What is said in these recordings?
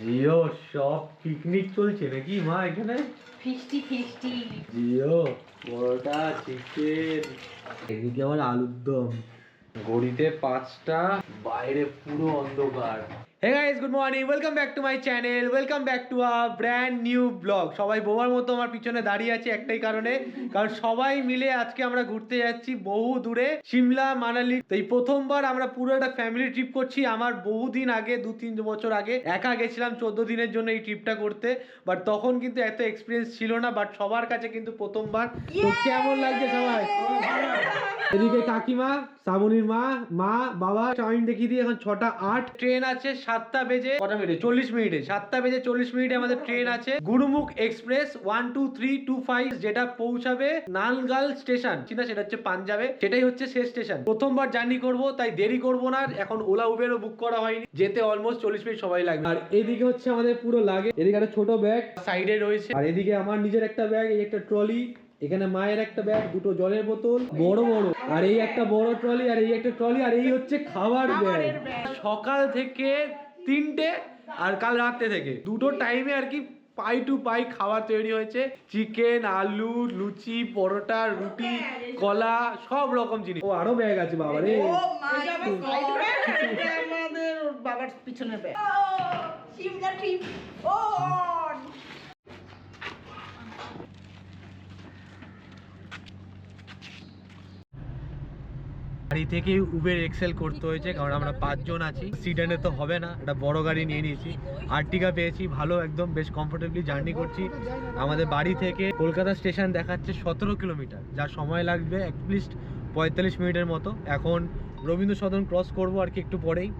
জিও সব পিকনিক চলছে নাকি মা এখানে? ফিস্টি ফিস্টি জিও পরোটা চিকেন এদিকে আমার আলুর দম। ঘড়িতে 5টা, বাইরে পুরো অন্ধকার। Hey guys, good morning. Welcome back to my channel. Welcome back to a brand new vlog. সবাই বোবার মতো আমার পিছনে দাঁড়িয়ে আছে একটাই কারণে, কারণ সবাই মিলে আজকে আমরা ঘুরতে যাচ্ছি বহু দূরে, সিমলা মানালি। তো এই প্রথমবার আমরা পুরো একটা ফ্যামিলি ট্রিপ করছি। আমার বহুদিন আগে 2-3 বছর আগে একা গেছিলাম 14 দিনের জন্য এই ট্রিপটা করতে, বাট তখন কিন্তু এত এক্সপিরিয়েন্স ছিল না, বাট সবার কাছে কিন্তু প্রথমবার। তো কেমন লাগছে সবাই? এদিকে কাকিমা, শ্রাবণীর মা বাবা, টাইম দেখিয়ে দিই এখন 6:08। ট্রেন আছে 7টা বেজে কটা মিনিটে 40 মিনিটে, 7টা বেজে 40 মিনিটে আমাদের ট্রেন আছে। গুরুমুখ এক্সপ্রেস 12325, যেটা পৌঁছাবে নালগাল স্টেশন, চিনা, সেটা হচ্ছে পাঞ্জাবে, সেটাই হচ্ছে শেষ স্টেশন। প্রথমবার জার্নি করব, তাই দেরি করব না। এখন ওলা উবেরও বুক করা হয়নি, যেতে অলমোস্ট 40 মিনিট সময় লাগবে। আর এদিকে হচ্ছে আমাদের পুরো লাগে, এদিকে একটা ছোট ব্যাগ সাইডে রয়েছে, আর এদিকে আমার নিজের একটা ব্যাগ, এই একটা ট্রলি, এখানে মায়ের একটা ব্যাগ, দুটো জলের বোতল বড় বড়, আর এই একটা বড় ট্রলি, আর এই একটা ট্রলি, আর এই হচ্ছে খাবার ব্যাগ। সকাল থেকে 3টে আর কাল রাতে থেকে দুটো টাইমে আর কি পাই টু পাই খাবার তৈরি হয়েছে। চিকেন, আলু, লুচি, পরোটা, রুটি, কলা, সব রকম জিনিস। ও আরো ব্যাগ আছে বাবা রে, আমাদের বাবার পিছনে ব্যাগ। Shimla trip on. গাড়ি থেকে উবের এক্সেল করতে হয়েছে, কারণ আমরা 5 জন আছি। সিডানে তো হবে না, একটা বড় গাড়ি নিয়ে নিয়েছি। আর্টিকা পেয়েছি, ভালো, একদম বেশ কমফোর্টেবলি জার্নি করছি। আমাদের বাড়ি থেকে কলকাতা স্টেশন দেখাচ্ছে 17 কিলোমিটার, যা সময় লাগবে অ্যাটলিস্ট 45 মিনিটের মতো। এখন রবীন্দ্র সদন ক্রস করব আর কি একটু পরেই,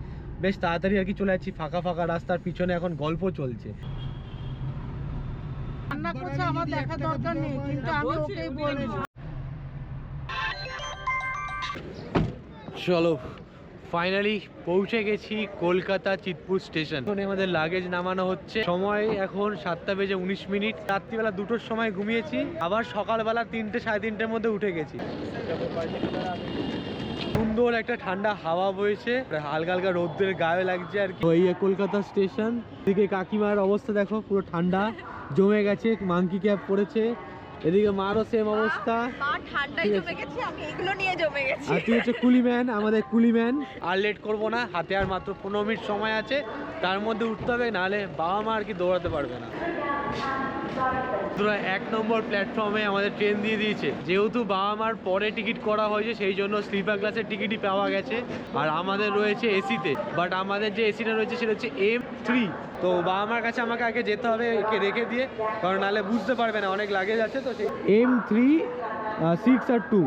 বেশ তাড়াতাড়ি আর কি চলে যাচ্ছি। ফাঁকা ফাঁকা রাস্তার পিছনে এখন গল্প চলছে। রান্না করছে আমার দেখা দরকার নেই, কিন্তু আমি ওকেই বলবো। চলো ফাইনালি পৌঁছে গেছি কলকাতা চিতপুর স্টেশন। এখন আমাদের লাগেজ নামানো হচ্ছে। সময় এখন 7টা বেজে 19 মিনিট। রাত্রিবেলা 2টোর সময় ঘুমিয়েছি, আবার সকালবেলা 3টে সাড়ে 3টের মধ্যে উঠে গেছি। সুন্দর একটা ঠান্ডা হাওয়া বইছে, হালকা হালকা রোদ্রের গায়ে লাগছে আর কি। ওই কলকাতা স্টেশন, এদিকে কাকিমার অবস্থা দেখো, পুরো ঠান্ডা জমে গেছে, মাংকি ক্যাপ পরেছে। এদিকে মারও সেম অবস্থা, ঠান্ডায় জমে গেছি, আমি এগুলো নিয়ে জমে গেছি। আর তুই হচ্ছে কুলিম্যান, আমাদের কুলিম্যান। আর লেট করবো না, হাতে আর মাত্র 15 মিনিট সময় আছে, তার মধ্যে উঠতে হবে, নাহলে বাবা মা আর কি দৌড়াতে পারবে না। 1 নম্বর প্ল্যাটফর্মে আমাদের ট্রেন দিয়ে দিয়েছে। যেহেতু বাবা মার পরে টিকিট করা হয়েছে, সেই জন্য স্লিপার ক্লাসের টিকিটই পাওয়া গেছে। আর আমাদের রয়েছে এসিতে, বাট আমাদের যে এসিটা রয়েছে সেটা হচ্ছে M3। তো বাবা মার কাছে আমাকে আগে যেতে হবে একে রেখে দিয়ে, কারণ নাহলে বুঝতে পারবে না, অনেক লাগেজ আছে। তো সেই M3, 6 আর 2,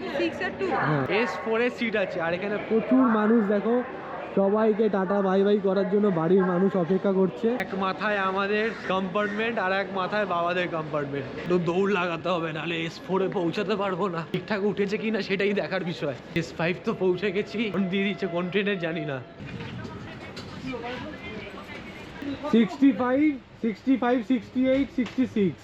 M6 আর 2, S4 এর সিট আছে। আর এখানে প্রচুর মানুষ দেখো, সবাইকে টাটা বাই বাই করার জন্য বাড়ির মানুষ অপেক্ষা করছে। এক মাথায় আমাদের কম্পার্টমেন্ট, আর এক মাথায় বাবাদের কম্পার্টমেন্ট। তো দৌড় লাগাতে হবে, নাহলে S4 এ পৌঁছাতে পারবো না। ঠিকঠাক উঠেছে কিনা সেটাই দেখার বিষয়। S5 তো পৌঁছে গেছি, কোন দিয়ে দিচ্ছে কোন ট্রেনের জানি না। 65, 68, 66।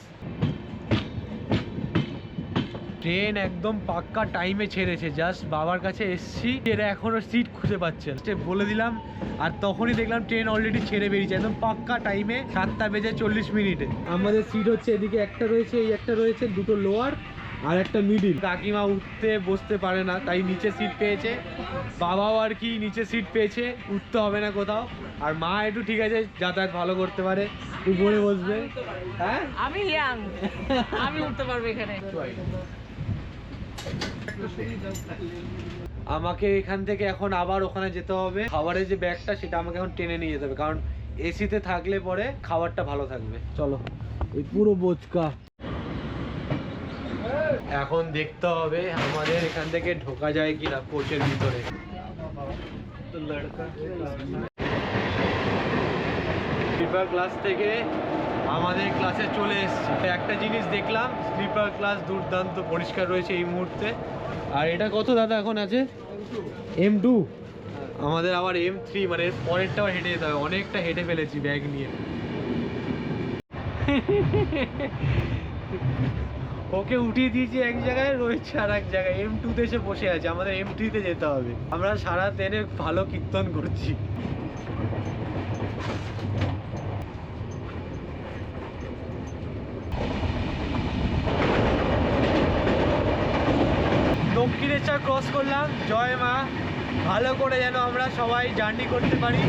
ট্রেন একদম পাক্কা টাইমে ছেড়েছে। জাস্ট বাবার কাছে এসছি, এরা এখনো সিট খুঁজে পাচ্ছে না, বলে দিলাম। আর তখনই দেখলাম ট্রেন অলরেডি ছেড়ে বেরিয়েছে, একদম পাক্কা টাইমে 7টা বেজে 40 মিনিটে। আমাদের সিট হচ্ছে এদিকে একটা রয়েছে, এই একটা রয়েছে, দুটো লোয়ার আর একটা মিডিল। কাকিমা উঠতে বসতে পারে না, তাই নিচে সিট পেয়েছে। বাবাও আর কি নিচে সিট পেয়েছে, উঠতে হবে না কোথাও। আর মা একটু ঠিক আছে, যাতায়াত ভালো করতে পারে, উপরে বসবে। হ্যাঁ, আমি ইয়াং, আমি উঠতে পারবো এখানে। আমাকে এখান থেকে এখন আবার ওখানে যেতে হবে। খাবারের যে ব্যাগটা, সেটা আমাকে এখন টেনে নিয়ে যেতে হবে, কারণ এসিতে থাকলে পরে খাবারটা ভালো থাকবে। চলো, ওই পুরো বোচকা এখন দেখতে হবে আমাদের এখান থেকে ঢোকা যায় কিনা কোচের ভিতরে। স্লিপার ক্লাস থেকে আমাদের ক্লাসে চলে এসেছি। একটা জিনিস দেখলাম, স্লিপার ক্লাস দুর্দান্ত পরিষ্কার রয়েছে এই মুহূর্তে। আর এটা কত দাদা এখন আছে? M2। আমাদের আবার M3, মানে পরেরটা আবার হেঁটে যেতে হবে। অনেকটা হেঁটে ফেলেছি ব্যাগ নিয়ে। ওকে উঠিয়ে দিয়েছি এক জায়গায়, রয়েছে আর এক জায়গায়। M2তে এসে বসে আছে, আমাদের M3তে যেতে হবে। আমরা সারা ট্রেনে ভালো কীর্তন করছি। স্টেশন ক্রস করলাম। জয় মা, ভালো করে যেন আমরা সবাই জার্নি করতে পারি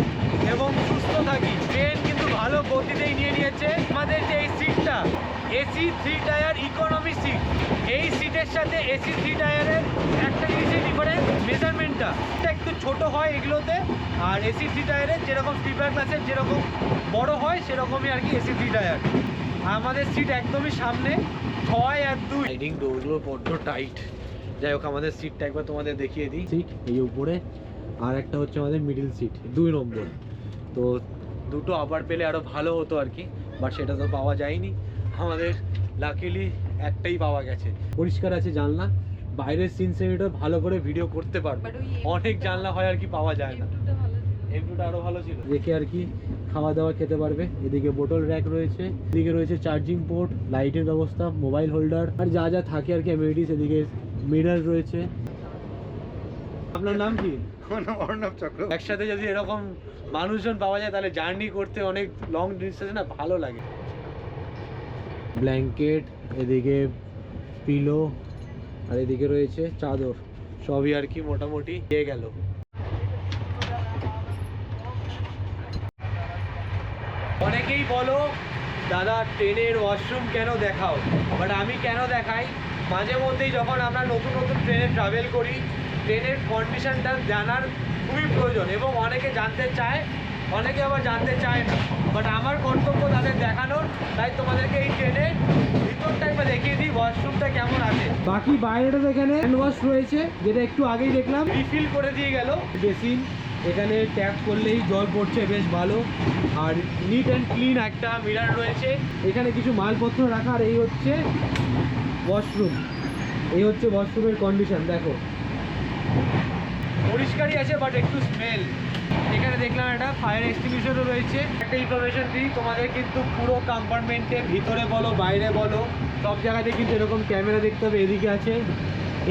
এবং সুস্থ থাকি। ট্রেন কিন্তু ভালো গতিতেই নিয়ে নিয়েছে। আমাদের যে এই সিটটা এসি 3 টায়ার ইকোনমি সিট, এই সিটের সাথে এসি 3 টায়ারের একটা জিনিসের ডিফারেন্স, মেজারমেন্টটা একটু ছোট হয় এগুলোতে। আর এসি 3 টায়ারের যেরকম স্লিপার ক্লাসের যেরকম বড় হয় সেরকমই আর কি এসি 3 টায়ার। আমাদের সিট একদমই সামনে 6 আর 2। রাইডিং ডোরগুলো বড্ড টাইট। যাই হোক, আমাদের সিটটা একবার তোমাদের দেখিয়ে দিই। সিট এই উপরে, আর একটা হচ্ছে আমাদের মিডিল সিট 2 নম্বর। তো দুটো আবার পেলে আরও ভালো হতো আর কি, বাট সেটা তো পাওয়া যায়নি। আমাদের লাকিলি একটাই পাওয়া গেছে। পরিষ্কার আছে জানলা, বাইরের সিন সেমিটা ভালো করে ভিডিও করতে পারবো। অনেক জানলা হয় আর কি পাওয়া যায় না। এমটুটা আরো ভালো ছিল, দেখে আর কি খাওয়া দাওয়া খেতে পারবে। এদিকে বোতল র্যাক রয়েছে, এদিকে রয়েছে চার্জিং পোর্ট, লাইটের ব্যবস্থা, মোবাইল হোল্ডার আর যা যা থাকে আর কি অ্যামিনিটিস। এদিকে মিরর রয়েছে। আপনার নাম কি? অর্ণব চক্র। একসাথে যদি এরকম মানুষজন পাওয়া যায় তাহলে জার্নি করতে অনেক লং ডিস্টেন্স না ভালো লাগে। ব্ল্যাঙ্কেট, এদিকে পিলো, আর এদিকে রয়েছে চাদর, সবই আর কি মোটামুটি দিয়ে গেল। অনেকেই বলো দাদা ট্রেনের ওয়াশরুম কেন দেখাও, বাট আমি কেন দেখাই, মাঝে মধ্যেই যখন আমরা নতুন নতুন ট্রেনে ট্রাভেল করি, ট্রেনের কন্ডিশনটা জানার খুবই প্রয়োজন এবং অনেকে জানতে চায়, অনেকে আবার জানতে চায় না। বাট আমার কর্তব্য তাদের দেখানোর, তাই তোমাদেরকে এই ট্রেনের ভিতরটা একবার দেখিয়ে দিই ওয়াশরুমটা কেমন আছে। বাকি বাইরেটা এখানে হ্যান্ড ওয়াশ রয়েছে, যেটা একটু আগেই দেখলাম রিফিল করে দিয়ে গেল। বেসিন, এখানে ট্যাপ করলেই জল পড়ছে বেশ ভালো। আর নিট অ্যান্ড ক্লিন একটা মিরার রয়েছে। এখানে কিছু মালপত্র রাখা। আর এই হচ্ছে ওয়াশরুম, এই হচ্ছে ওয়াশরুমের কন্ডিশন। দেখো পরিষ্কারই আছে বাট একটু স্মেল। এখানে দেখলাম একটা ফায়ার এক্সটিংগুইশারও রয়েছে। একটা ইনফরমেশন দিই তোমাদের, কিন্তু পুরো কম্পার্টমেন্টে ভিতরে বলো বাইরে বলো সব জায়গাতে কিন্তু এরকম ক্যামেরা দেখতে হবে। এদিকে আছে,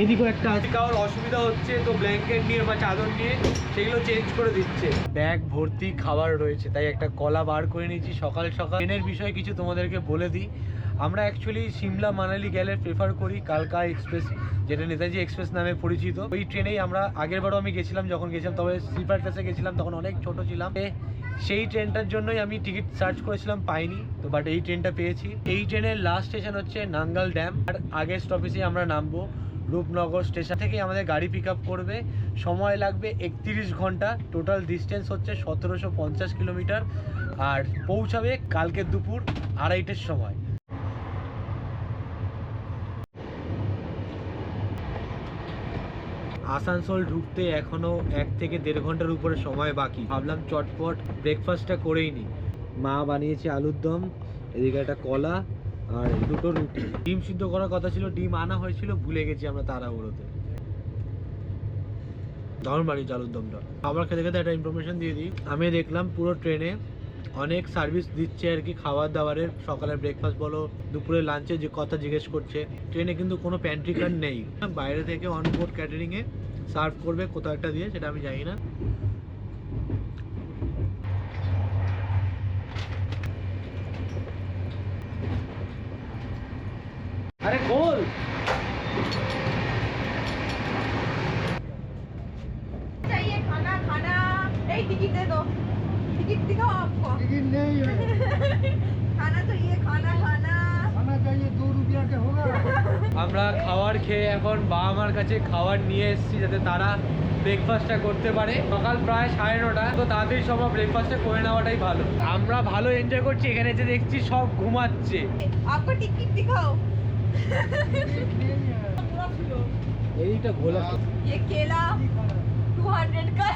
এদিকেও একটা আছে। কারোর অসুবিধা হচ্ছে তো ব্ল্যাঙ্কেট নিয়ে বা চাদর নিয়ে সেগুলো চেঞ্জ করে দিচ্ছে। ব্যাগ ভর্তি খাবার রয়েছে, তাই একটা কলা বার করে নিয়েছি সকাল সকাল। ট্রেনের বিষয়ে কিছু তোমাদেরকে বলে দিই। আমরা অ্যাকচুয়ালি সিমলা মানালি গেলে প্রেফার করি কালকা এক্সপ্রেস, যেটা নেতাজি এক্সপ্রেস নামে পরিচিত। ওই ট্রেনেই আমরা আগেরবারও আমি গেছিলাম, যখন গেছিলাম তবে স্লিপার ক্লাসে গেছিলাম, তখন অনেক ছোট ছিলাম। সেই ট্রেনটার জন্যই আমি টিকিট সার্চ করেছিলাম, পাইনি তো, বাট এই ট্রেনটা পেয়েছি। এই ট্রেনের লাস্ট স্টেশন হচ্ছে নাঙ্গাল ড্যাম। আর আগের স্টপেজে আমরা নামবো রূপনগর স্টেশন থেকে। আমাদের গাড়ি পিক আপ করবে, সময় লাগবে 31 ঘন্টা। টোটাল ডিস্টেন্স হচ্ছে 1750 কিলোমিটার। আর পৌঁছাবে কালকে দুপুর 2:30টার সময়। আসানসোল ঢুকতে এখনো 1 থেকে 1.5 ঘন্টার উপরে সময় বাকি। ভাবলাম চটপট ব্রেকফাস্টটা করেই নি। মা বানিয়েছে আলুর দম, এদিকে একটা কলা আর 2টো রুটি। ডিম সিদ্ধ করার কথা ছিল, ডিম আনা হয়েছিল, ভুলে গেছি আমরা তাড়াহুড়োতে। দারুণ বানিয়েছে আলুর দমটা। খাবার খেতে খেতে একটা ইনফরমেশন দিয়ে দিই। আমি দেখলাম পুরো ট্রেনে অনেক সার্ভিস দিচ্ছে আর কি খাবার দাবারের। সকালের ব্রেকফাস্ট বলো, দুপুরে লাঞ্চে যে কথা জিজ্ঞেস করছে। ট্রেনে কিন্তু কোনো প্যান্ট্রি কার্ড নেই, বাইরে থেকে অনবোর্ড ক্যাটারিংয়ে সার্ভ করবে কোথাও একটা দিয়ে, সেটা আমি জানি না। আরে গোল चाहिए खाना खाना नहीं टिकट दे दो टिकट दिखाओ आपको टिकट नहीं है। खाना चाहिए खाना खाना खाना चाहिए 2 रुपया के होगा। আমরা খাবার খেয়ে এখন বাবা মার কাছে খাবার নিয়ে এসেছি যাতে তারা ব্রেকফাস্টটা করতে পারে। সকাল প্রায় 9:30, তো তাড়াতাড়ি সব ব্রেকফাস্টটা করে নেওয়াটাই ভালো। আমরা ভালো এনজয় করছি। এখানে এসে দেখছি সব ঘুমাচ্ছে। आपको टिकट दिखाओ टिकट नहीं है। এইটা ঘোলা ये केला 200 का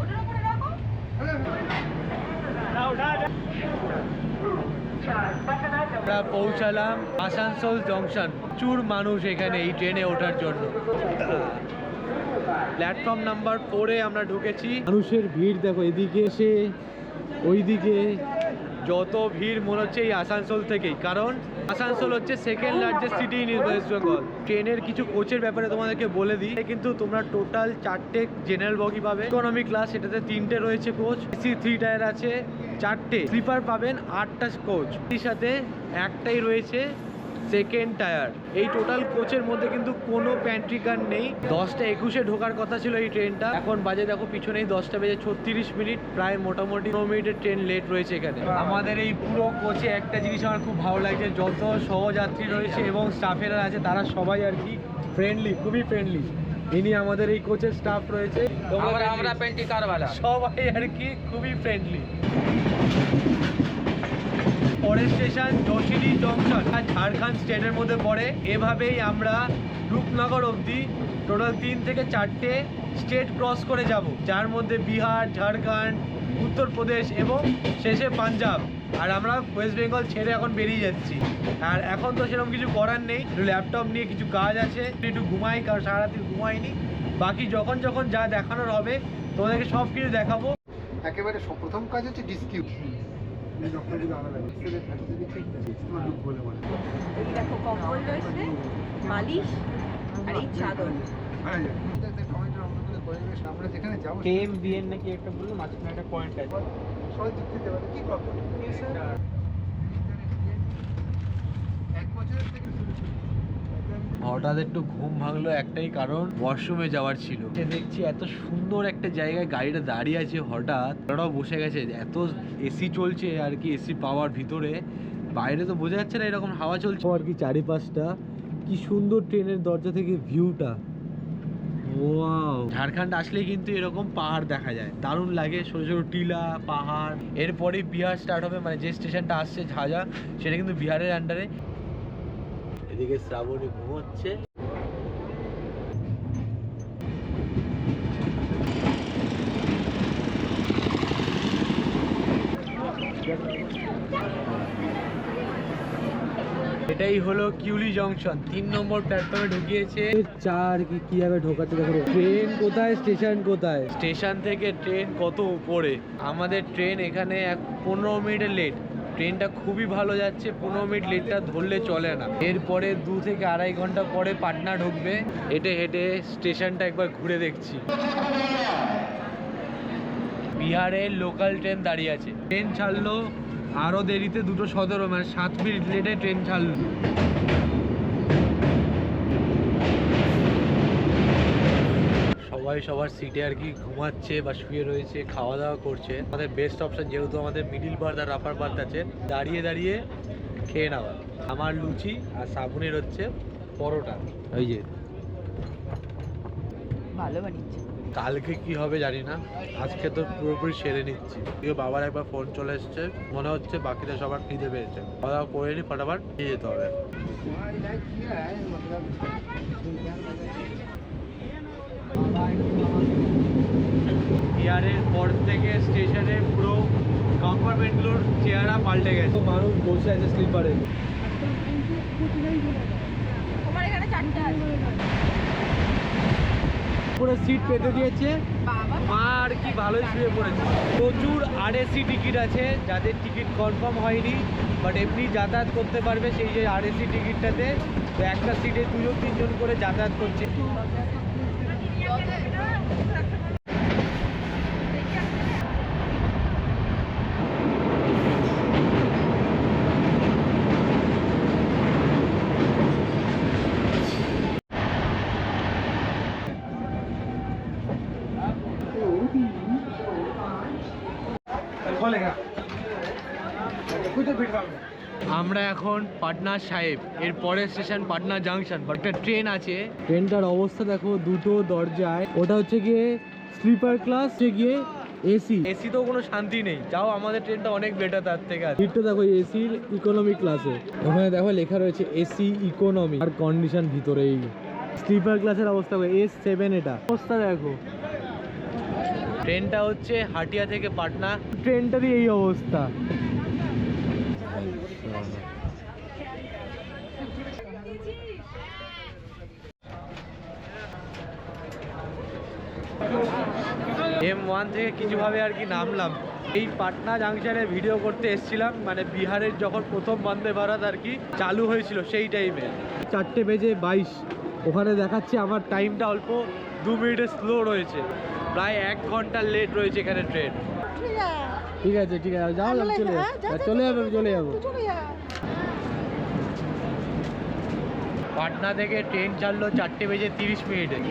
ওটার উপরে রাখো আমরা পৌঁছালাম আসানসোল জংশন। প্রচুর মানুষ এখানে এই ট্রেনে ওঠার জন্য। প্ল্যাটফর্ম নাম্বার 4-এ আমরা ঢুকেছি। মানুষের ভিড় দেখো, এদিকে এসে ওইদিকে যত ভিড় মনে হচ্ছে এই আসানসোল থেকেই, কারণ আসানসোল হচ্ছে second largest city in West Bengal. ট্রেনের কিছু কোচের ব্যাপারে তোমাদেরকে বলে দিই, কিন্তু তোমরা টোটাল 4টে জেনারেল বগি পাবে, ইকোনমি ক্লাস এটাতে 3টে রয়েছে কোচ, এসি 3 টায়ার আছে 4টে, স্লিপার পাবেন 8টা কোচ, এর সাথে একটাই রয়েছে সেকেন্ড টায়ার। এই টোটাল কোচের মধ্যে কিন্তু কোনো প্যান্ট্রি কার নেই। 10টা 21-এ ঢোকার কথা ছিল এই ট্রেনটা, এখন বাজে দেখো পিছনেই 10টা বেজে 36 মিনিট, প্রায় মোটামুটি 9 মিনিটের ট্রেন লেট রয়েছে এখানে। আমাদের এই পুরো কোচে একটা জিনিস আমার খুব ভালো লাগছে, যত সহযাত্রী রয়েছে এবং স্টাফেরা আছে তারা সবাই আর কি ফ্রেন্ডলি, খুবই ফ্রেন্ডলি। ইনি আমাদের এই কোচের স্টাফ রয়েছে, আমরা পেন্টি কারওয়ালা সবাই আর কি খুবই ফ্রেন্ডলি। পরের স্টেশন জশিডি জংশন, ঝাড়খণ্ড স্টেটের মধ্যে পড়ে। এভাবেই আমরা রূপনগর অবধি টোটাল 3 থেকে 4টে স্টেট ক্রস করে যাব, যার মধ্যে বিহার, ঝাড়খণ্ড, উত্তরপ্রদেশ এবং শেষে পাঞ্জাব। আর আমরা ওয়েস্ট বেঙ্গল ছেড়ে এখন বেরিয়ে যাচ্ছি। আর এখন তো সেরকম কিছু করার নেই, ল্যাপটপ নিয়ে কিছু কাজ আছে, একটু ঘুমাই, কারণ সারা রাত্রি ঘুমাইনি। বাকি যখন যখন যা দেখানোর হবে তোমাদেরকে সব কিছু দেখাবো। একেবারে প্রথম কাজ হচ্ছে ডিসকিউ। এই দেখো কম্বল রয়েছে, মালিশ আর এই চাদর। আমরা যেখানে যাবো KMBN নাকি একটা বললো, মাঝখানে একটা পয়েন্ট আছে। সবাই দিক থেকে যাবে কি করবো এক বছরের থেকে হঠাৎ একটু ঘুম ভাঙলো, একটাই কারণ ওয়াশরুমে যাওয়ার ছিল। দেখছি এত সুন্দর একটা জায়গায় গাড়িটা দাঁড়িয়ে আছে, হঠাৎ ওরাও বসে গেছে, এত এসি চলছে আর কি, এসি পাওয়ার ভিতরে, বাইরে তো বোঝা যাচ্ছে না এরকম হাওয়া চলছে আর কি চারিপাশটা। কি সুন্দর ট্রেনের দরজা থেকে ভিউটা, ওয়াও। ঝাড়খণ্ড আসলেই কিন্তু এরকম পাহাড় দেখা যায়, দারুণ লাগে, ছোটো ছোটো টিলা পাহাড়। এরপরেই বিহার স্টার্ট হবে, মানে যে স্টেশনটা আসছে ঝাঝা, সেটা কিন্তু বিহারের আন্ডারে। এদিকে শ্রাবণী ঘুমোচ্ছে। এটাই হলো কিউলি জংশন, 3 নম্বর প্ল্যাটফর্মে ঢুকিয়েছে। কিভাবে ঢোকাচ্ছে দেখো। ট্রেন কোথায়, স্টেশন কোথায়, স্টেশন থেকে ট্রেন কত উপরে। আমাদের ট্রেন এখানে 15 মিনিটের লেট। ট্রেনটা খুবই ভালো যাচ্ছে, 15 মিনিট লেটটা ধরলে চলে না। এরপরে 2 থেকে আড়াই ঘন্টা পরে পাটনা ঢুকবে। হেঁটে হেঁটে স্টেশনটা একবার ঘুরে দেখছি। বিহারের লোকাল ট্রেন দাঁড়িয়ে আছে, ট্রেন ছাড়লো আরও দেরিতে 2:17, মানে 7 মিনিট লেটে ট্রেন ছাড়লো। সবাই সবার সিটে আর কি ঘুমাচ্ছে বা শুয়ে রয়েছে, খাওয়া দাওয়া করছে। আমাদের বেস্ট অপশন, যেহেতু আমাদের মিডিল বার্থ আর আপার বার্থ আছে, দাঁড়িয়ে দাঁড়িয়ে খেয়ে নেওয়া। আমার লুচি আর শ্রাবণীর হচ্ছে পরোটা। ওই যে ভালো বানিয়েছে। কালকে কি হবে জানি না, আজকে তো পুরোপুরি সেরে নিচ্ছি। বাবার একবার ফোন চলে এসছে, মনে হচ্ছে বাকিটা সবার খিদে পেয়েছে, খাওয়া দাওয়া করে নি, ফটাফট নিয়ে যেতে হবে। বিহারের পর থেকে স্টেশনে পুরো কম্পার্টমেন্টগুলোর চেহারা পাল্টে গেছে, মানুষ বসে আছে স্লিপারে। তোমার এখানে 4টে আছে। পুরো সিট পেতে দিয়েছে, বাবা মা আর কি ভালোই শুয়ে পড়েছে। প্রচুর আরএসি টিকিট আছে, যাদের টিকিট কনফার্ম হয়নি বাট এমনি যাতায়াত করতে পারবে, সেই যে আরএসি টিকিটটাতে তো একটা সিটে 2-3 জন করে যাতায়াত করছে। আমরা এখন পাটনা সাহেব, এর পরের স্টেশন পাটনা জাংশন। বাট একটা ট্রেন আছে, ট্রেনটার অবস্থা দেখো, 2টো দরজায়, ওটা হচ্ছে গিয়ে স্লিপার ক্লাস, গিয়ে এসি। এসি তো কোনো শান্তি নেই, যাও আমাদের ট্রেনটা অনেক বেটার তার থেকে। সিটটা দেখো এসির ইকোনমি ক্লাসে, ওখানে দেখো লেখা রয়েছে এসি ইকোনমি, আর কন্ডিশন ভিতরে। এই স্লিপার ক্লাসের অবস্থা S7, এটা অবস্থা দেখো। ট্রেনটা হচ্ছে হাটিয়া থেকে পাটনা, ট্রেনটারই এই অবস্থা। M1 থেকে কিছুভাবে আর কি নামলাম। এই পাটনা জাংশনে ভিডিও করতে এসেছিলাম, মানে বিহারের যখন প্রথম বন্দে ভারত আর কি চালু হয়েছিল সেই টাইমে। 4:22 ওখানে দেখাচ্ছে, আমার টাইমটা অল্প 2 মিনিটের স্লো রয়েছে, প্রায় 1 ঘন্টার লেট রয়েছে এখানে ট্রেন। ঠিক আছে ঠিক আছে, যাও চলে যাবো। পাটনা থেকে ট্রেন ছাড়লো 4:30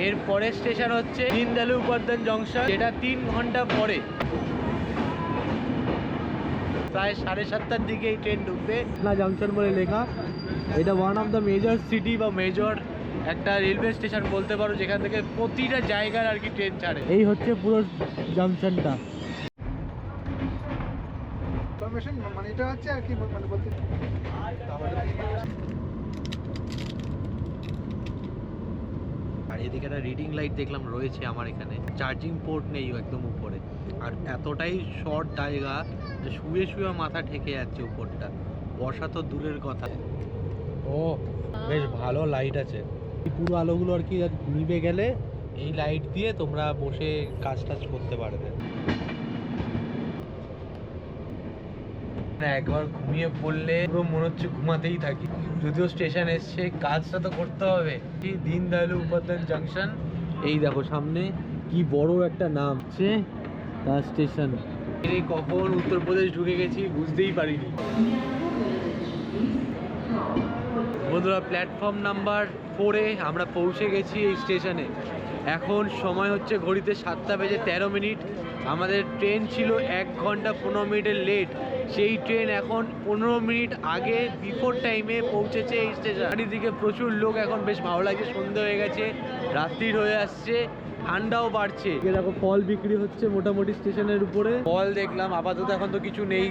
এর পরের স্টেশন হচ্ছে দীনদয়াল উপাধ্যায় জংশন, যেটা 3 ঘন্টা পরে, প্রায় 7:30টার দিকে এই ট্রেন ঢুকবে। পাটনা জংশন বলে লেখা, এটা one of the major city বা মেজর একটা রেলওয়ে স্টেশন বলতে পারো, যেখান থেকে প্রতিটা জায়গার আর কি ট্রেন ছাড়ে। এই হচ্ছে পুরো জংশনটা। ইনফরমেশন মানে এটা হচ্ছে আর কি মানে বলতে আর এদিকে একটা রিডিং লাইট দেখলাম রয়েছে আমার এখানে, চার্জিং পোর্ট নেই একদম উপরে, আর এতটাই শর্ট জায়গা যে শুয়ে শুয়ে মাথা ঠেকে যাচ্ছে উপরটা, বসা তো দূরের কথা। ও বেশ ভালো লাইট আছে, এই পুরো আলোগুলো আর কি নিভে গেলে এই লাইট দিয়ে তোমরা বসে কাজ টাজ করতে পারবে। একবার ঘুমিয়ে পড়লে পুরো মনে হচ্ছে ঘুমাতেই থাকি, যদিও স্টেশন এসছে কাজটা তো করতে হবে। দীনদয়াল উপাধ্যায় জংশন, এই দেখো সামনে কি বড় একটা নাম হচ্ছে তার স্টেশন। এই কখন উত্তরপ্রদেশ ঢুকে গেছি বুঝতেই পারিনি। বন্ধুরা, প্ল্যাটফর্ম নাম্বার 4-এ আমরা পৌঁছে গেছি এই স্টেশনে। এখন সময় হচ্ছে ঘড়িতে 7:13। আমাদের ট্রেন ছিল 1 ঘন্টা 15 মিনিটের লেট, সেই ট্রেন এখন 15 মিনিট আগে বিফোর টাইমে পৌঁছেছে এই স্টেশন। চারিদিকে প্রচুর লোক, এখন বেশ ভালো লাগছে, সন্ধ্যে হয়ে গেছে, রাত্রির হয়ে আসছে, ঠান্ডাও বাড়ছে। দেখো ফল বিক্রি হচ্ছে মোটামুটি স্টেশনের উপরে। ফল দেখলাম, আপাতত এখন তো কিছু নেই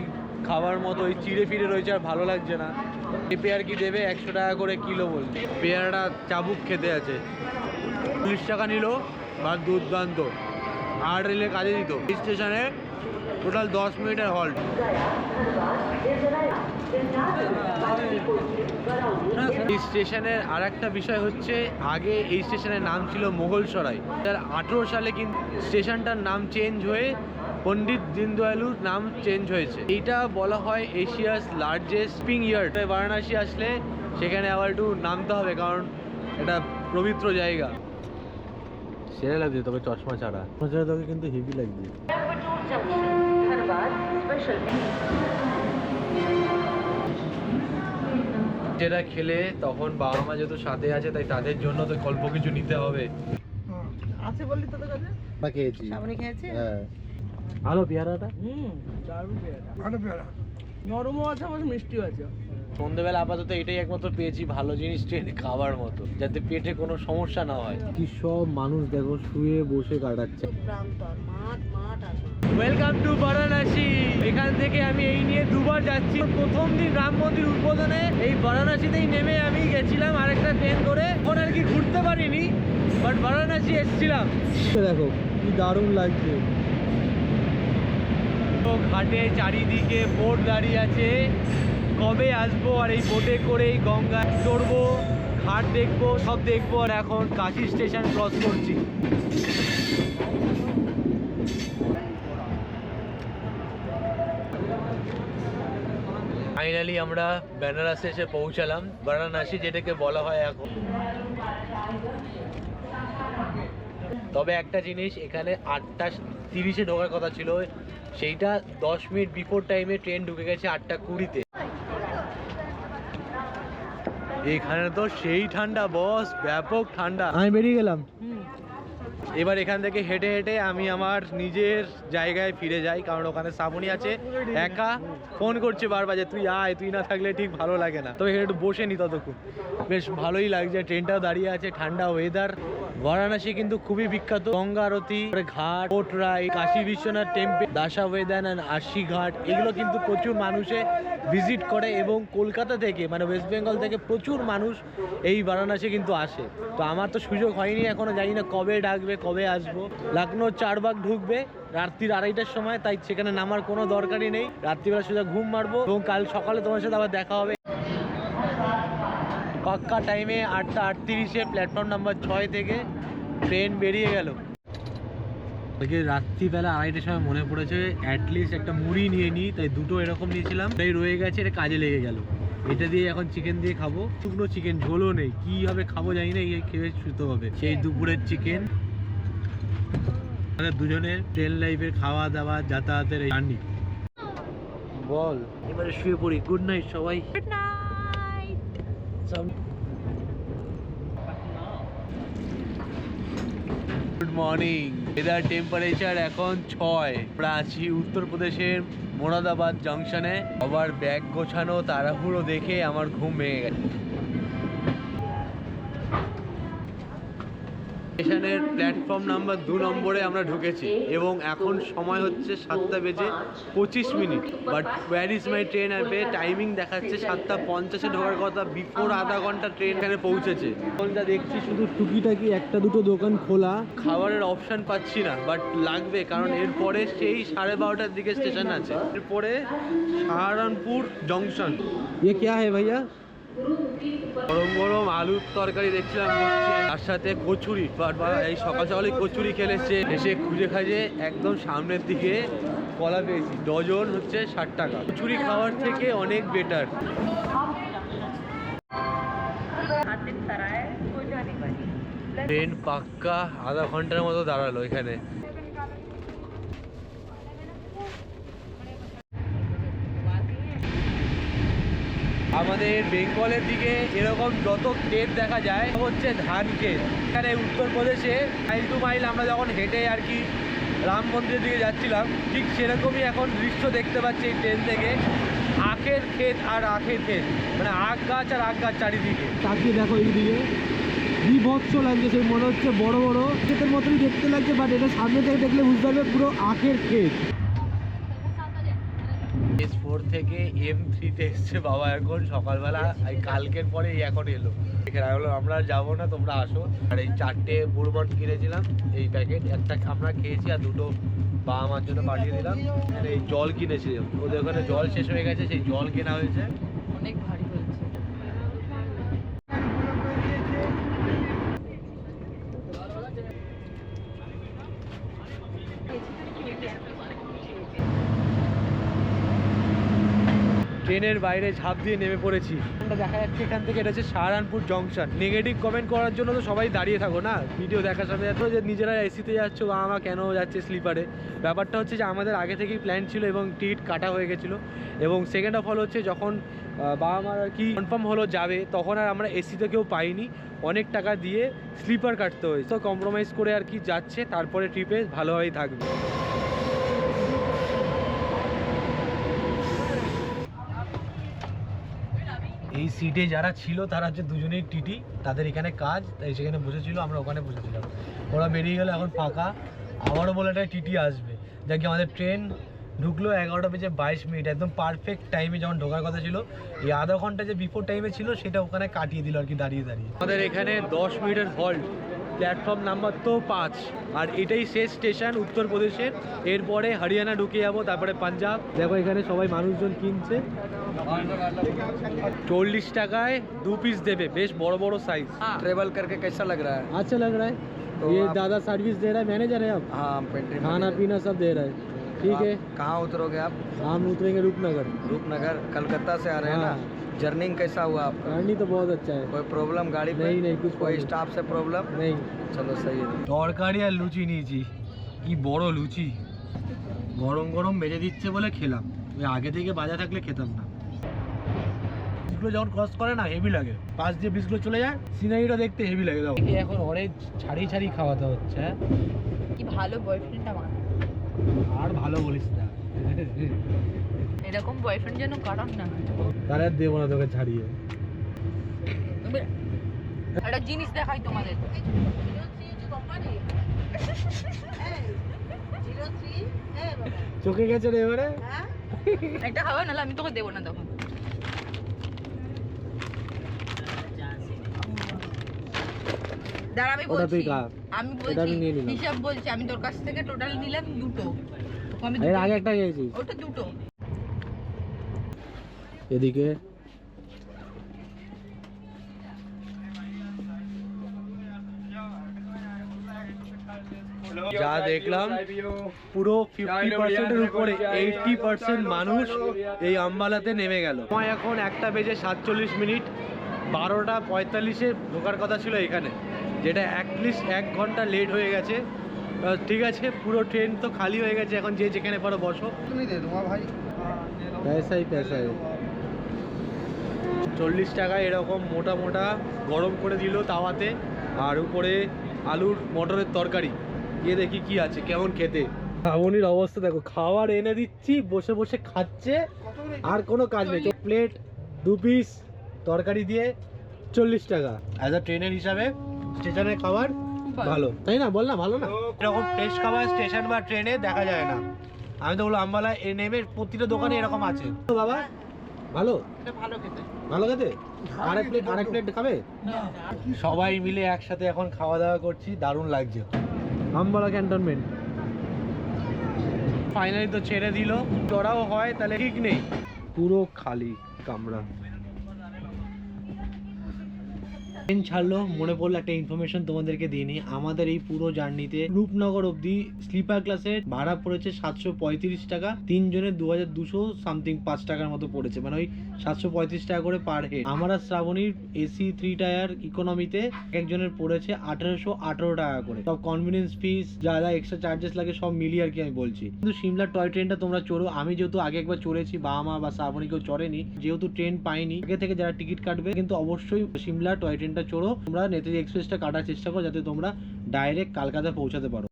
খাবার মতো, ওই চিড়ে ফিরে রয়েছে, আর ভালো লাগছে না। এই পেয়ার কি দেবে 100 টাকা করে কিলো বলছে। পেয়ারাটা চাবুক খেতে আছে, 40 টাকা নিল, বা দুর্দান্ত। 8 রেলে কাজে দিত। এই স্টেশনে টোটাল 10 মিনিটের হল্ট। এই স্টেশনের আর একটা বিষয় হচ্ছে, আগে এই স্টেশনের নাম ছিল মোগলসরাই। 2018 সালে কিন্তু স্টেশনটার নাম চেঞ্জ হয়ে পণ্ডিত দীনদয়ালুর নাম চেঞ্জ হয়েছে। এইটা বলা হয় Asia's largest shipping yard. Varanasi আসলে সেখানে আবার একটু নামতে হবে, কারণ এটা পবিত্র জায়গা। সেরা লাগছে তোকে চশমা ছাড়া, তোকে কিন্তু হেভি লাগছে। যেটা খেলে তখন বাবা মা যেহেতু সাথে আছে, তাই তাদের জন্য তো অল্প কিছু নিতে হবে। আছে বললি তোদের কাছে? খেয়েছি, সামনে খেয়েছে? হ্যাঁ ভালো পেয়ারাটা, দারুণ পেয়ারা, ভালো পেয়ারা, নরমও আছে আবার মিষ্টিও আছে। সন্ধ্যেবেলা আপাতত এটাই একমাত্র পেয়েছি ভালো জিনিস ট্রেনে খাবার মতো, যাতে পেটে কোনো সমস্যা না হয়। কি সব মানুষ দেখো শুয়ে বসে কাটাচ্ছে। Welcome to Varanasi. এখান থেকে আমি এই নিয়ে 2বার যাচ্ছি। প্রথম দিন রাম মন্দির উদ্বোধনে এই বারাণসীতেই নেমে আমি গেছিলাম আরেকটা ট্রেন ধরে, এখন আর কি ঘুরতে পারিনি, বাট বারাণসী এসেছিলাম। দেখো কি দারুণ লাগছে, ঘাটে চারিদিকে বোট দাঁড়িয়ে আছে, কবে আসবো আর এই বোটে করে গঙ্গা চড়বো, ঘাট দেখবো, সব দেখবো। আর এখন কাশী স্টেশন ক্রস করছি। ফাইনালি আমরা বেনারসে এসে পৌঁছালাম, বারাণসী যেটাকে বলা হয় এখন। তবে একটা জিনিস, এখানে 8:30-এ ঢোকার কথা ছিল, সেইটা 10 মিনিট বিফোর টাইমে ট্রেন ঢুকে গেছে 8:20-তে। এখানে তো সেই ঠান্ডা বস, ব্যাপক ঠান্ডা। আমি বেরিয়ে গেলাম, এবার এখান থেকে হেঁটে হেঁটে আমি আমার নিজের জায়গায় ফিরে যাই, কারণ ওখানে শ্রাবণী আছে একা, ফোন করছে বারবার যে তুই আয়, তুই না থাকলে ঠিক ভালো লাগে না। তবে এখানে একটু বসে নি, ততক্ষণ বেশ ভালোই লাগছে, ট্রেনটাও দাঁড়িয়ে আছে, ঠান্ডা ওয়েদার। বারাণসী কিন্তু খুবই বিখ্যাত, গঙ্গা আরতি, ঘাট, boat ride, Kashi Vishwanath temple, Dashashwamedh আর আশি ঘাট, এগুলো কিন্তু প্রচুর মানুষে ভিজিট করে। এবং কলকাতা থেকে মানে ওয়েস্ট বেঙ্গল থেকে প্রচুর মানুষ এই বারাণসী কিন্তু আসে। তো আমার তো সুযোগ হয়নি এখনো, জানি না কবে ডাকবে, কবে আসবো। লখনৌ চারবাগ ঢুকবে রাত্রির 2:30টার সময়, তাই সেখানে নামার কোনো দরকারই নেই, রাত্রিবেলা সোজা ঘুম মারবো এবং কাল সকালে তোমার সাথে আবার দেখা হবে পাক্কা টাইমে। 8:38-এ প্ল্যাটফর্ম নাম্বার 6 থেকে ট্রেন বেরিয়ে গেল। ওকে রাত্রিবেলা 2:30টার সময় মনে পড়েছে অ্যাটলিস্ট একটা মুড়ি নিয়ে নিই, তাই দুটো এরকম নিয়েছিলাম, তাই রয়ে গেছে, এটা কাজে লেগে গেল। এটা দিয়ে এখন চিকেন দিয়ে খাবো, শুকনো চিকেন, ঝোলও নেই, কীভাবে খাবো জানি না, এই খেয়ে শুতে হবে। সেই দুপুরের চিকেন, আমাদের দুজনের ট্রেন লাইফের খাওয়া দাওয়া যাতায়াতের এই জার্নি। বল এবারে শুয়ে পড়ি। গুড নাইট সবাই। Good night. Good morning. Weather temperature এখন 6। আমরা আছি উত্তরপ্রদেশের মোরাদাবাদ জাংশনে। আবার ব্যাগ গোছানো তাড়াহুড়ো দেখে আমার ঘুম ভেঙে গেছে। স্টেশনের প্ল্যাটফর্ম নাম্বার 2 নম্বরে আমরা ঢুকেছি এবং এখন সময় হচ্ছে 7:25। But where is my train অ্যাপে টাইমিং দেখাচ্ছে 7:50 ঢোকার কথা, বিফোর আধা ঘন্টা ট্রেন এখানে পৌঁছেছে। এখন যা দেখছি শুধু টুকিটাকি একটা দুটো দোকান খোলা, খাবারের অপশান পাচ্ছি না, বাট লাগবে, কারণ এরপরে সেই 12:30টার দিকে স্টেশন আছে। এরপরে সাহারানপুর জংশন। ইয়ে ক্যা হে ভাইয়া? গরম গরম আলুর তরকারি দেখছিলাম হচ্ছে, তার সাথে কচুরি। এই সকাল সকালে কচুরি খেলেছে, এসে খুঁজে খাজে একদম সামনের দিকে কলা পেয়েছি, ডজন হচ্ছে 60 টাকা। কচুরি খাওয়ার থেকে অনেক বেটার। ট্রেন পাক্কা আধা ঘন্টার মতো দাঁড়ালো এখানে। আমাদের বেঙ্গলের দিকে এরকম যত ক্ষেত দেখা যায় হচ্ছে ধান ক্ষেত। এখানে উত্তরপ্রদেশে মাইল টু মাইল আমরা যখন হেঁটে আর কি রাম মন্দিরের দিকে যাচ্ছিলাম, ঠিক সেরকমই এখন দৃশ্য দেখতে পাচ্ছি এই ট্রেন থেকে। আখের ক্ষেত আর আখের ক্ষেত, মানে আখ গাছ আর আখ গাছ চারিদিকে। তাকিয়ে দেখো এইদিকে বিভৎস লাগছে, সেই মনে হচ্ছে বড় বড় ক্ষেতের মতনই দেখতে লাগছে, বাট এটা সামনে থেকে দেখলে বুঝতে পারবে পুরো আখের ক্ষেত। S4 থেকে M3-তে এসছে বাবা এখন সকালবেলা, এই কালকের পরে এখন এলো। এখানে বললো আমরা যাবো না, তোমরা আসো। আর এই 4টে বুরবন কিনেছিলাম, এই প্যাকেট, একটা আমরা খেয়েছি আর দুটো বাবা মার জন্য পাঠিয়ে দিলাম। এই জল কিনেছিলাম, ওদের ওখানে জল শেষ হয়ে গেছে, সেই জল কেনা হয়েছে। অনেক ভারী হয়েছে। ট্রেনের বাইরে ঝাঁপ দিয়ে নেমে পড়েছি। আমরা দেখা যাচ্ছে এখান থেকে, এটা হচ্ছে সাহারানপুর জংশন। নেগেটিভ কমেন্ট করার জন্য তো সবাই দাঁড়িয়ে থাকো না, ভিডিও দেখার সাথে সাথে যে নিজেরা এসিতে যাচ্ছ বা আমার কেন যাচ্ছে স্লিপারে। ব্যাপারটা হচ্ছে যে আমাদের আগে থেকেই প্ল্যান ছিল এবং টিকিট কাটা হয়ে গেছিলো। এবং সেকেন্ড অফ অল হচ্ছে যখন বাবা মার আর কি কনফার্ম হলো যাবে, তখন আর আমরা এসিতে কেউ পাইনি, অনেক টাকা দিয়ে স্লিপার কাটতে হয়েছে। তো কম্প্রোমাইজ করে আর কি যাচ্ছে, তারপরে ট্রিপে ভালোভাবেই থাকবে। এই সিটে যারা ছিল তারা হচ্ছে দুজনেই টিটি, তাদের এখানে কাজ, তাই সেখানে বসেছিল, আমরা ওখানে বসেছিলাম। ওরা বেরিয়ে গেলো, এখন ফাঁকা। আবারও বলে একটা টিটি আসবে। যাকে আমাদের ট্রেন ঢুকলো 11:22, একদম পারফেক্ট টাইমে যখন ঢোকার কথা ছিল। এই আধা ঘন্টা যে বিফোর টাইমে ছিল সেটা ওখানে কাটিয়ে দিল আর কি, দাঁড়িয়ে দাঁড়িয়ে। আমাদের এখানে 10 মিনিটের হল্ট, প্ল্যাটফর্ম নাম্বার তো 5, আর এটাই শেষ স্টেশন উত্তরপ্রদেশের। এরপরে হরিয়ানা ঢুকে যাবো, তারপরে পাঞ্জাব। দেখো এখানে সবাই মানুষজন কিনছে, 40 টাকায় 2 পিস দেবে, বেশ বড় বড় সাইজ। ट्रेवल करके कैसा लग रहा है? अच्छा लग रहा है। तो ये आप- दादा सर्विस दे रहा है, मैनेजर है अब, हाँ पेंट्री खाना पीना सब दे रहा है। ठीक है, कहाँ उतरोगे आप? हम उतरेंगे रूपनगर। रूपनगर कलकत्ता से आ रहे हैं ना? हाँ। जर्नी कैसा हुआ आपका? जर्नी तो बहुत अच्छा है। कोई प्रॉब्लम गाड़ी पे? नहीं, नहीं, कुछ कोई problem। स्टाफ से प्रॉब्लम? नहीं। चलो सही है। তরকারি আর লুচি নিয়েছি, কি বড় লুচি, গরম গরম বেজে দিচ্ছে বলে খেলাম। ওই আগে থেকে বাজা থাকলে খেতাম না। ব্রিজগুলো যখন ক্রস করে না হেভি লাগে, পাশ দিয়ে ব্রিজগুলো চলে যায়, সিনারিটা দেখতে হেভি লাগে। দাও এখন অনেক ছাড়িয়ে ছাড়িয়ে খাওয়াতে হচ্ছে। কি ভালো বয়ফ্রেন্ড আমার। আর ভালো বলিস না, এরকম বয়ফ্রেন্ড যেন কারণ না। তার আর দেবো না তোকে ছাড়িয়ে। একটা জিনিস দেখাই তোমাদের। চোখে গেছে রে এবারে। একটা খাওয়া, নাহলে আমি তোকে দেবো না তখন। দাঁড়া আমি ওটা তুই বলছি, খা। আমি এটা আমি বলছি নিয়ে নিলাম। হিসাব বলছি, আমি তোর কাছ থেকে টোটাল নিলাম 2টো। আমি এর আগে একটা খেয়েছিস। ওটা 2টো। এদিকে যা দেখলাম পুরো 50%-এর উপরে 80% মানুষ এই আম্বালাতে নেমে গেল। সময় এখন 1:47, 12:45-এ ঢোকার কথা ছিল এখানে, যেটা অ্যাটলিস্ট 1 ঘন্টা লেট হয়ে গেছে। ঠিক আছে, পুরো ট্রেন তো খালি হয়ে গেছে, এখন যে যেখানে পারো বসো। তুমি দে তোমার ভাই পয়সাই 40 টাকা এরকম মোটা মোটা গরম করে দিল তাওয়াতে, আর উপরে আলুর মটরের তরকারি। গিয়ে দেখি কি আছে, কেমন খেতে। শ্রাবণীর অবস্থা দেখো, খাবার এনে দিচ্ছি, বসে বসে খাচ্ছে, আর কোনো কাজ নেই। প্লেট 2 পিস তরকারি দিয়ে 40 টাকা। অ্যাজ আ ট্রেনের হিসাবে স্টেশনের খাবার ভালো, তাই না? বল না, ভালো না? এরকম ফ্রেশ খাবার স্টেশন বা ট্রেনে দেখা যায় না। আমি তো বললাম আম্বালায় নেমে প্রতিটা দোকানে এরকম আছে। তো বাবা ভালো, ভালো খেতে। আরেক প্লেট খাবে? সবাই মিলে একসাথে এখন খাওয়া দাওয়া করছি, দারুণ লাগছে। আম্বালা ক্যান্টনমেন্ট ফাইনালি তো ছেড়ে দিল। চড়াও হয় তাহলে ঠিক নেই, পুরো খালি কামরা। ট্রেন ছাড়লো, মনে পড়লো একটা ইনফরমেশন তোমাদেরকে দিয়ে নিই। আমাদের এই পুরো জার্নিতে রূপনগর অবধি স্লিপার ক্লাসের ভাড়া পড়েছে 735 টাকা, 3 জনের 2200 সামথিং 5 টাকার মতো পড়েছে, মানে ওই 735 টাকা করে পার হেড। আমরা শ্রাবণীর এসি 3 টায়ার ইকোনমিতে একজনের পড়েছে 1818 টাকা করে, সব কনভিনিয়েন্স ফিস যা যা এক্সট্রা চার্জেস লাগে সব মিলিয়ে আর কি আমি বলছি। কিন্তু সিমলার টয় ট্রেনটা তোমরা চড়ো, আমি যেহেতু আগে একবার চড়েছি, বাবা মা বা শ্রাবণী কেউ চড়েনি, যেহেতু ট্রেন পাইনি, আগে থেকে যারা টিকিট কাটবে কিন্তু অবশ্যই সিমলা টয় ট্রেনটা চড়ো। তোমরা নেতাজি এক্সপ্রেসটা কাটার চেষ্টা করো যাতে তোমরা ডাইরেক্ট কলকাতা পৌঁছাতে পারো।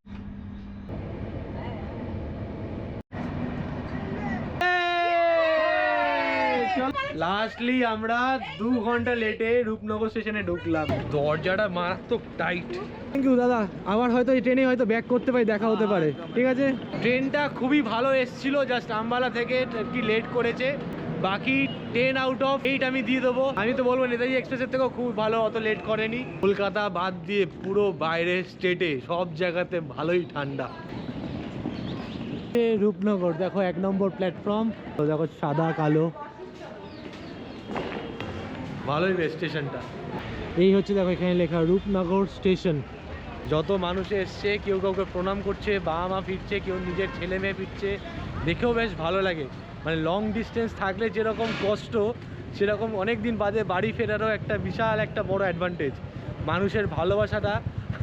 লাস্টলি আমরা 2 ঘন্টা লেটে রূপনগর স্টেশনে ঢুকলাম। দরজাটা মারাত্মক টাইট। থ্যাংক ইউ দাদা, আবার হয়তো এই ট্রেনে হয়তো ব্যাক করতে পারি, দেখা হতে পারে। ঠিক আছে, ট্রেনটা খুবই ভালো এসছিল, জাস্ট আম্বালা থেকে কি লেট করেছে। বাকি 10 আউট অফ 8 আমি দিয়ে দেবো। আমি তো বলবো নেতাজি এক্সপ্রেসের থেকেও খুব ভালো, অত লেট করেনি। কলকাতা বাদ দিয়ে পুরো বাইরের স্টেটে সব জায়গাতে ভালোই ঠান্ডা। রূপনগর দেখো, 1 নম্বর প্ল্যাটফর্ম, তো দেখো সাদা কালো, ভালোই বেশ স্টেশনটা। এই হচ্ছে দেখো এখানে লেখা রূপনগর স্টেশন। যত মানুষ এসছে, কেউ কাউকে প্রণাম করছে, বাবা মা ফিরছে, কেউ নিজের ছেলে মেয়ে ফিরছে, দেখেও বেশ ভালো লাগে। মানে লং ডিস্টেন্স থাকলে যেরকম কষ্ট, সেরকম অনেক দিন বাদে বাড়ি ফেরারও একটা বিশাল একটা বড় অ্যাডভান্টেজ। মানুষের ভালোবাসাটা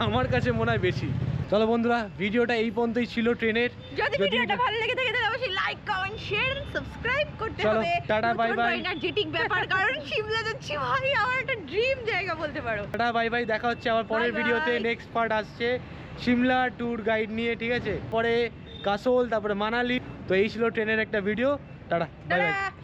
আমার কাছে মনে হয় বেশি। চলো বন্ধুরা, ভিডিওটা এই পর্যন্তই ছিল ট্রেনের। যদি ভিডিওটা ভালো লেগে থাকে তাহলে অবশ্যই লাইক, কমেন্ট, শেয়ার, সাবস্ক্রাইব করতে চলো, হবে। Tata, bye bye. এনার্জেটিক ব্যাপার, কারণ শিমলা যাচ্ছি ভাই, আমার একটা ড্রিম জায়গা বলতে পারো। Tata, bye bye. দেখা হচ্ছে আবার পরের Bye ভিডিওতে। bye. নেক্সট পার্ট আসছে সিমলা ট্যুর গাইড নিয়ে, ঠিক আছে? পরে কাসোল, তারপরে মানালি। তো এই ছিল ট্রেনের একটা video. Tata, bye bye. Tata.